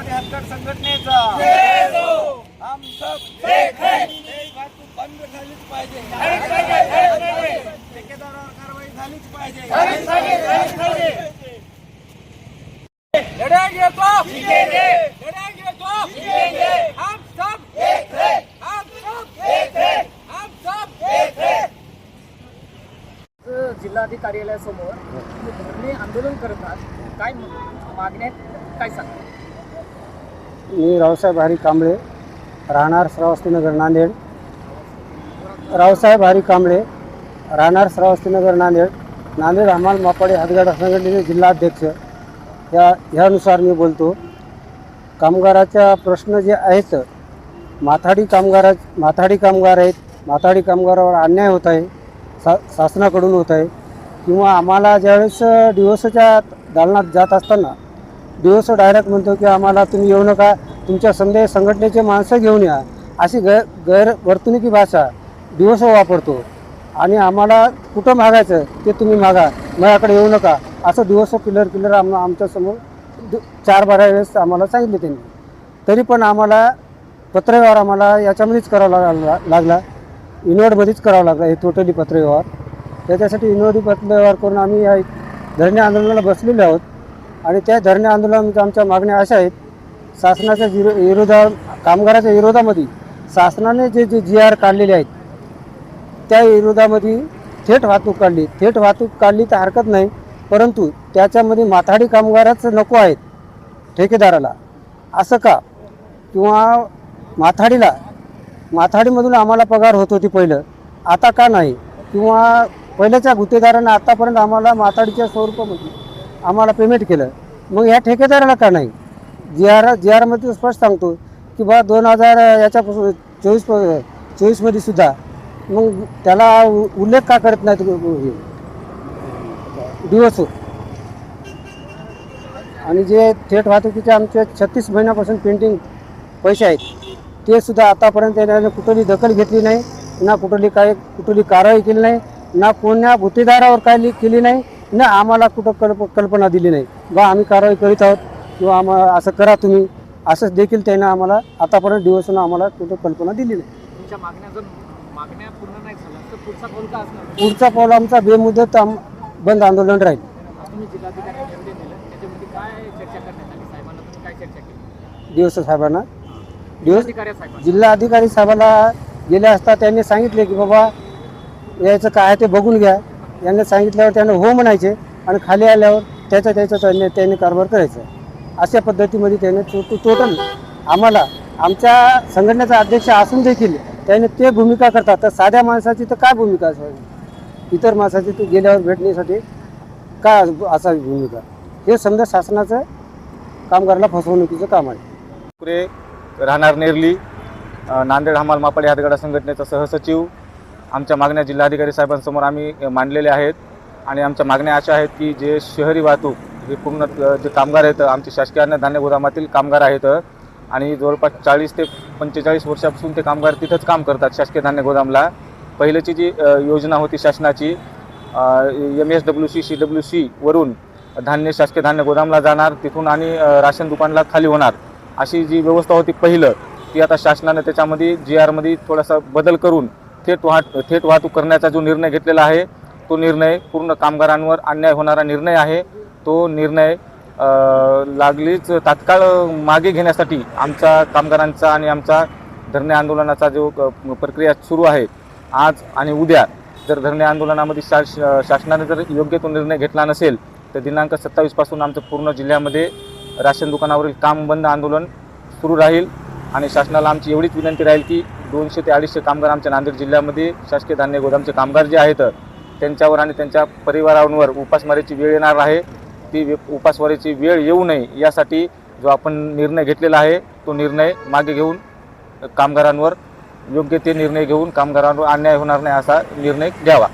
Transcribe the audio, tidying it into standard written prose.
मापडी हातगाड संघटनेचा हम सब एक है। वाहतूक बंद झालीच पाहिजे, ठेकेदारावर कारवाई झालीच पाहिजे। लढाई घेतो, लढाई घेतो, हम सब एक है, हम सब एक है, हम सब एक है। जिल्हाधिकार्यालयासमोर धरणे आंदोलन करतात, काय मागण्या काय सांगतात? मी रावसाहेब हरी कांबळे, राहणार श्रावस्तीनगर नांदेड। रावसाहेब हरी कांबळे, राहणार श्रावस्तीनगर नांदेड। नांदेड हमाल मापडी हातगाड संघटनेचे जिल्हाध्यक्ष ह्यानुसार मी बोलतो। कामगाराचा प्रश्न जे आहेत, माथाडी कामगार आहेत, माथाडी कामगारावर अन्याय होत आहे, शासनाकडून होत आहे। किंवा आम्हाला ज्यावेळेस दिवसाच्या दालनात जात असताना दिवस डायरेक्ट म्हणतो की आम्हाला तुम्ही येऊ नका, तुमच्या संघटनेचे माणसं घेऊन या, अशी गैरवर्तणुकी भाषा दिवस वापरतो। आणि आम्हाला कुठं मागायचं ते तुम्ही मागा, माझ्याकडे येऊ नका, असं दिवस किलर आमच्यासमोर 4-12 वेळेस आम्हाला सांगितले त्यांनी। तरी पण आम्हाला पत्रव्यवहार आम्हाला याच्यामध्येच करावा लागला, इनवर्डमध्येच करावा लागला हे टोटली पत्रव्यवहार। त्याच्यासाठी इनवर्डी पत्रव्यवहार करून आम्ही या धरणे आंदोलनाला बसलेले आहोत। आणि त्या धरणे आंदोलनाच्या आमच्या मागण्या अशा आहेत, शासनाच्या कामगाराच्या विरोधामध्ये शासनाने जे GR काढलेले आहेत त्या विरोधामध्ये थेट वाहतूक काढली तर हरकत नाही, परंतु त्याच्यामध्ये माथाडी कामगारच नको आहेत ठेकेदाराला, असं का? किंवा माथाडीमधून आम्हाला पगार होत होती पहिलं, आता का नाही? किंवा पहिल्याच्या गुत्तेदारांना आतापर्यंत आम्हाला माथाडीच्या स्वरूपामध्ये आम्हाला पेमेंट केलं, मग ह्या ठेकेदाराला का नाही? GR मध्ये स्पष्ट सांगतो की बा 2000 याच्यापासून 24मध्ये सुद्धा, मग त्याला उल्लेख का करत नाहीत दिवस? आणि जे थेट वाहतुकीचे आमचे 36 महिन्यापासून पेंडिंग पैसे आहेत ते सुद्धा आतापर्यंत त्याने कुठली दखल घेतली नाही, ना कुठली कारवाई केली नाही, ना कोण्या गुत्तेदारावर काय केली नाही, ना आम्हाला कुठं कल्पना दिली नाही बा आम्ही कारवाई करीत आहोत किंवा आम्हाला असं करा तुम्ही, असंच देखील त्यानं आम्हाला आतापर्यंत दिवसून आम्हाला कुठं कल्पना दिली नाही। तुमच्या मागण्या पूर्ण नाही झाल्या तर पुढचा पाऊल काय असणार? पुढचा पाऊल आमचा बेमुदत बंद आंदोलन राहील। तुम्ही जिल्हाधिकाऱ्यांना निर्णय दिला, त्याच्यामध्ये काय चर्चा करण्यात आली? साहेबांना तुम्ही काय चर्चा केली? जिल्हाधिकारी साहेबाला गेले असता त्यांनी सांगितले की बाबा याचं काय ते बघून घ्या। यांनी सांगितल्यावर त्यानं हो म्हणायचे आणि खाली आल्यावर त्यांनी कारभार करायचा। अशा पद्धतीमध्ये त्याने टोटल आम्हाला आमच्या संघटनेचा अध्यक्ष असून देखील त्याने ते भूमिका करतात, तर साध्या माणसाची तर काय भूमिका असावी? इतर माणसाची तू गेल्यावर भेटण्यासाठी काय असावी भूमिका? हे समजा शासनाचं कामगाराला फसवणुकीचं काम आहे। राहणार नेरली, नांदेड हमाल मापडी हातगाडा संघटनेचा सहसचिव। आमच्या मागण्या जिल्हाधिकारी साहेबांसमोर आम्ही मांडलेल्या आहेत आणि आमच्या मागण्या अशा आहेत की जे शहरी वाहतूक हे पूर्ण जे कामगार आहेत, आमचे शासकीय अन्न धान्य गोदामातील कामगार आहेत आणि जवळपास 40 ते 45 वर्षापासून ते कामगार तिथंच काम करतात शासकीय धान्य गोदामला। पहिल्याची जी योजना होती शासनाची MSWC CWC वरून धान्य शासकीय धान्य गोदामला जाणार, तिथून आणि राशन दुकानला खाली होणार, अशी जी व्यवस्था होती पहिलं, ती आता शासनाने त्याच्यामध्ये GR मध्ये थोडासा बदल करून थेट वाहतूक करण्याचा जो निर्णय घेतलेला आहे तो निर्णय पूर्ण कामगारांवर अन्याय होणारा निर्णय आहे। तो निर्णय लागलीच तात्काळ मागे घेण्यासाठी आमच्या कामगारांचा आणि आमचा धरणे आंदोलनाचा जो प्रक्रिया सुरू आहे आज आणि उद्या, जर धरणे आंदोलनामध्ये शासनाने जर योग्य तो निर्णय घेतला नसेल तर दिनांक 27 पासून आमचं पूर्ण जिल्ह्यामध्ये राशन दुकानावरील काम बंद आंदोलन सुरू राहील। आणि शासनाला आमची एवढीच विनंती राहील की 200 ते 250 कामगार आमच्या नांदेड जिल्ह्यामध्ये शासकीय धान्य गोदामचे कामगार जे आहेत त्यांच्यावर आणि त्यांच्या परिवारांवर उपासमारीची वेळ येणार आहे, ती उपासमारीची वेळ येऊ नये यासाठी जो आपण निर्णय घेतलेला आहे तो निर्णय मागे घेऊन कामगारांवर योग्य ते निर्णय घेऊन कामगारांवर अन्याय होणार नाही असा निर्णय घ्यावा।